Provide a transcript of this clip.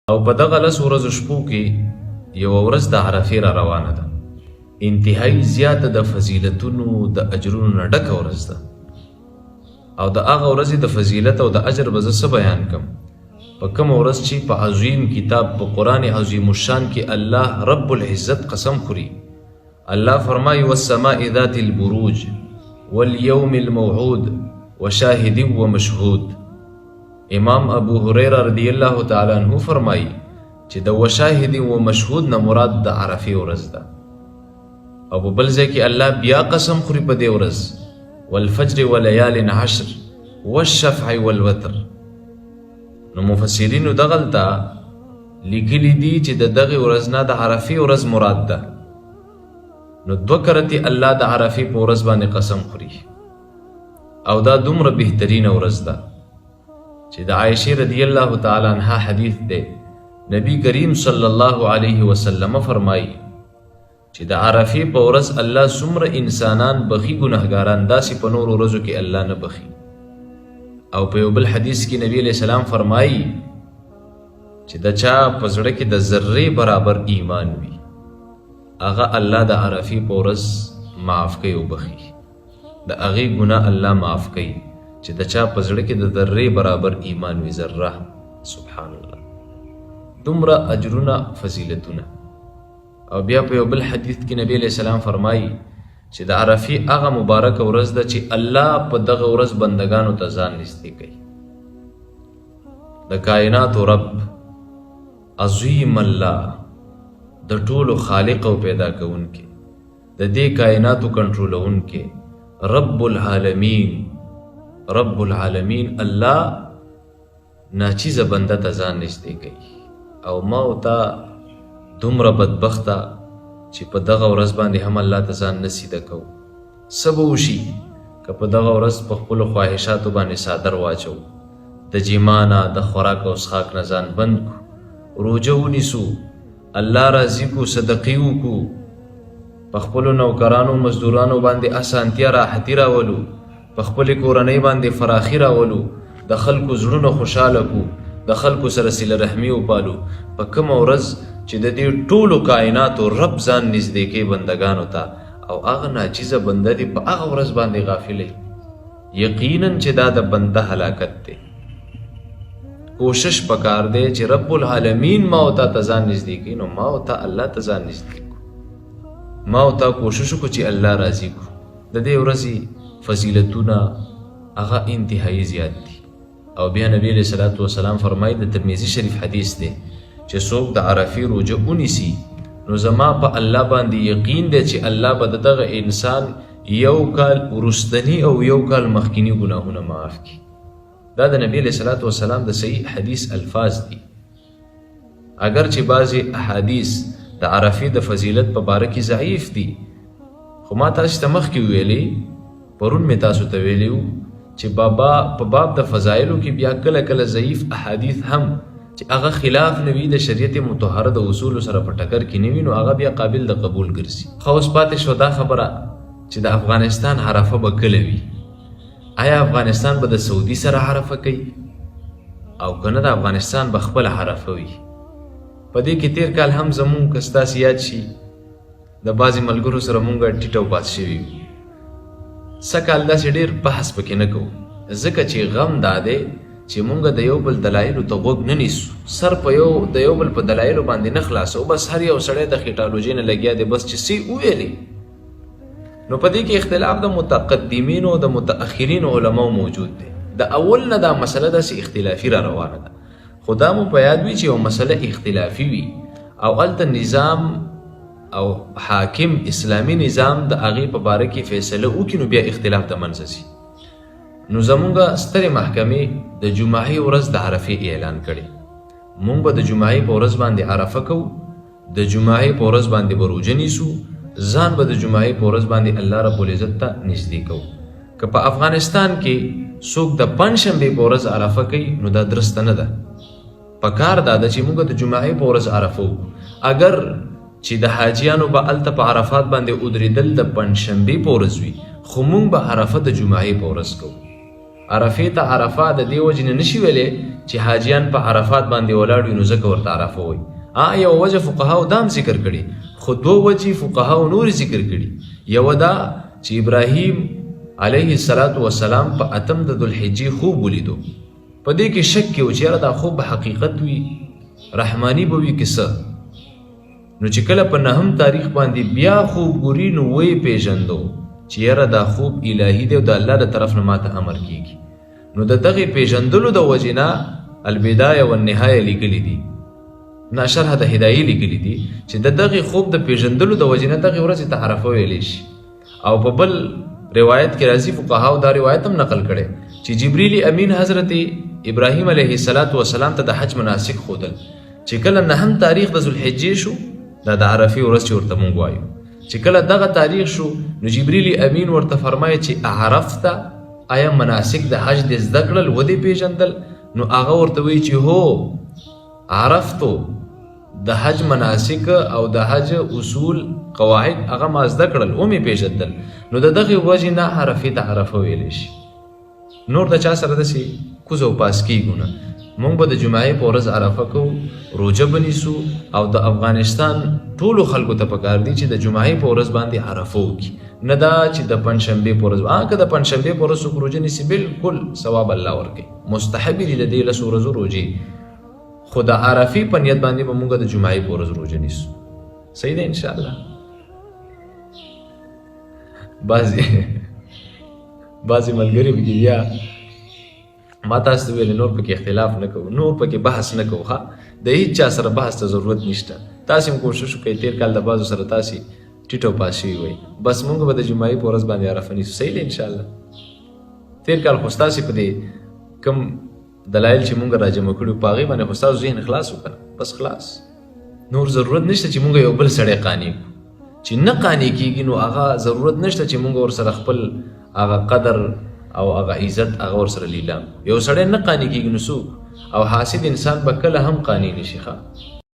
او په دغه لس ورځو شپو کې یوه ورځ د عرفې را روانه ده، انتهایی زیاته د فضیلتونو د اجرونو نه ډکه ورځ ده. او د هغه ورځې د فضیلت او د اجر به زه څه بیان کم؟ په کومه ورځ چې په عظیم کتاب په قرآن عظیم الشان کې الله رب العزت قسم خوري. الله فرمایي والسماء ذات البروج واليوم الموعود وشاهد ومشهود. امام ابو هريره رضی الله تعالی عنہ فرمایي چې د وشاهد ومشهود نه مراد د عرفې ورځ ده. او په بل ځای کې الله بیا قسم خوري په دې ورځ والفجر وليال عشر والشفع والوتر. نو مفسرینو دغلته لیکلي دي چې د دغه ورځ نه د عرفې ورځ مراد ده. نو دوه کرتې الله د عرفې په ورځ باندې قسم خوري او دا دومره بهترینه ورځ ده چې د عایشې رضی الله تعالی عنها حدیث دی. نبی کریم صلی الله علیه وسلم فرمایي چې د عرفې په ورځ الله څومره انسانان بخي ګناهګاران داسې په نورو ورځو کې الله نه بخي. او په یو بل حدیث کې نبی علیہ السلام فرمایي چې د چا په زړه کې د ذرې برابر ایمان وي هغه الله د عرفې په ورځ معاف کوي او بخي. د هغې ګناه الله معاف کوي چې د چا په زړه کې د ذرې برابر ایمان وي. ذره، سبحان الله، دومره اجرونه فضیلتونه. او بیا په یو بل حدیث کې نبی علیہ السلام فرمایي چې د عرفې هغه مبارکه ورځ ده چې الله په دغه ورځ بندگانو ته ځان نږدې کوي. د کائناتو رب عظیم الله، د ټولو خالق او پیدا کوونکی، د دې کائناتو کنټرولونکی، رب العالمین رب العالمین الله ناچیزه بنده ته ځان نږدې کوي. او ما او تا دومره بدبخته چې په دغه ورځ باندې هم الله ته ځان نه سیده کوو. څه به وشي که په دغه ورځ په خپلو خواهشاتو باندې څادر واچو، د جما نه د خوراک او څښاک نه ځان بند کړو، روژه ونیسو، الله راضي کو، صدقې وکړو، په خپلو نوکرانو مزدورانو باندې اسانتیا راحتي راولو، په خپلې کورنۍ باندې فراخي راولو، د خلکو زړونه خوشحاله کو، د خلکو سره صله رحمي وپالو. په کومه ورځ چې د دې ټولو کائناتو رب ځان نږدې کوي بندگانو ته او هغه ناچیزه بنده دی په هغه ورځ باندې غافلی، یقینا چې دا د بنده هلاکت دی. کوشش پکار دی چې رب العالمین ما او تا ته ځان نږدې کوي، نو ما او تا الله ته ځان نږدې کو، ما او تا کوشش وکړو چې الله راضي کړو. د دې ورځې فضیلتونه هغه انتهایی زیات دي. او بیا نبی علیہ الصلوۃ والسلام فرمایي، د ترمذی شریف حدیث دی چې څوک د عرفې روژه ونیسي نو زما په الله باندې یقین دی چې الله به دغه انسان یو کال وروستنی او یو کال مخکینی ګناهونه معاف کړي. دا د نبی علیہ الصلوۃ والسلام د صحیح حدیث الفاظ دي. اگر چې بعضې احادیث د عرفې د فضیلت په باره کې ضعیف دي، خو ما تاسو ته مخکې ویلي، پرون مې تاسو ته ویلي وو چې په باب د فضایلو کې بیا کله کله ضعیف احادیث هم چې هغه خلاف نوي د شریعت مطهره د اصولو سره په ټکر کې نه وي، نو هغه بیا قابل د قبول ګرځي. خو اوس پاتې شو دا خبره چې د افغانستان عرفه به کله وي؟ آیا افغانستان به د سعودي سره عرفه کوي او کنه د افغانستان به خپل عرفه وي؟ په دې کې تیر کال هم زمونږ که ستاسو یاد شي د بعضې ملګرو سره مونږ ټیټ او پاس شوي وو. سکال داسې ډېر بحث پکې نه کوو، ځکه چې غم دا دی چې مونږ د یو بل دلایلو ته غوږ نه نیسو، سر په د یو بل په دلایلو باندې نه خلاصو، بس هر یو سړی د خیټالوجۍ نه لګیا دی بس چې سی وویلې. نو په دې کې اختلاف د متقدمینو او د متأخرینو علماو موجود دی. د اول نه دا مسله داسې اختلافي را روانه ده، خو دا مو په یاد وي چې یو مسله اختلافي وي او هلته نظام او حاکم اسلامی نظام د هغې په باره کې فیصله وکړي، نو بیا اختلاف د منځه ځي. نو زمونږ سترې محکمې د جمعې ورځ د عرفې اعلان کړی، مونږ به د جمعې په ورځ باندې عرفه کوو، د جمعې په ورځ باندې به روژه نیسو، ځان به د جمعې په ورځ باندې الله رب العزت ته نږدې کوو. که په افغانستان کې څوک د پنجشنبې په ورځ عرفه کوي نو دا درسته نه ده. پکار دا ده چې موږ د جمعې په ورځ عرفه وکړو. اگر چې د حاجیانو به هلته په عرفات باندې ودرېدل د پنجشنبې په ورځ وي، خو موږ به عرفه د جمعې په ورځ کوو. عرفې ته عرفه د دې وجې نه نشي ویلی چې حاجیان په عرفات باندې ولاړ وي نو ځکه ورته عرفه وایي. یو وجه فقهاو دام ذکر کړي، خو دوه وجې فقهاو نور ذکر کړي. یوه دا چې ابراهیم علیه السلام په اتم د ذوالحجې خوب ولیدو. په دې کې شک کې و چې یاره دا خوب به حقیقت وي، رحماني به وي که څه. نو چې کله په نهم تاریخ باندې بیا خوب ګوري نو وی پیژندو چې یاره دا خوب الهي دی او د الله د طرف نه ماته امر کیږي. نو د دغې پیژندلو د وجې نه البدایه والنهایه لیکلي دي، نه شرح د هدایې لیکلي دي چې د دغې خوب د پیژندلو د وجې نه دغې ورځې ته عرفه ویلی شي. او په بل روایت کې راځي، فقهاو دا روایت هم نقل کړی چې جبریل امین حضرت ابراهیم علیه السلام ته د حج مناسک ښودل. چې کله نهم تاریخ د ذوالحجې شو، دا د عرفې ورځ چې ورته مونږ وایو، چې کله دغه تاریخ شو نو جبریل امین ورته فرمایي چې عرفته آیا مناسک د حج دې زده کړل، ودې پیژندل؟ نو هغه ورته وایي چې هو عرفتو، د حج مناسک او د حج اصول قواعد هغه ما زده کړل او مې پیژندل. نو د دغې وجې نه عرفې ته عرفه ویلی شي. نور د چا سره داسې کوز او پاس کیږو نه. مونږ به د جمعې په ورځ عرفه کوو، روژه به نیسو، او د افغانستان ټولو خلکو ته پکار دي چې د جمعې په ورځ باندې عرفه وکړي، نه دا چې د پنجشنبې په ورځ. که د پنجشنبې په ورځ څوک روژه نیسي بالکل ثواب الله ورکوي، مستحب دي د دې 10 ورځو روژې. خو د عرفې په نیت باندې به مونږ د جمعې په ورځ روژه نیسو. صحیح ده انشاءالله. بعضې ملګري پکې بیا ما تاسو ته ویلې نور پکې اختلاف نه کوو، نور پکې بحث نه کوو. د هیڅ چا سره بحث ته ضرورت نشته. تاسې هم کوشش وکړئ تېر کال د بعضو سره تاسې ټیټ او پاس شوي وئ، بس مونږ به د جمعې په ورځ باندې عرفه نیسو. صحیح دی انشاءالله. تېر کال خو ستاسې په دې کم دلایل چې مونږ راجمع کړي په هغې باندې خو ستاسو ذهن خلاص وکړه، بس خلاص. نور ضرورت نشته چې مونږ یو بل سړی قانع کړو. چې نه قانع کېږي نو هغه ضرورت نشته چې مونږ ورسره خپل هغه قدر او هغه عزت هغه ورسره لیلام. یو سړی نه قانع کېږي نو څوک؟ او حاسد انسان به کله هم قانع نشي.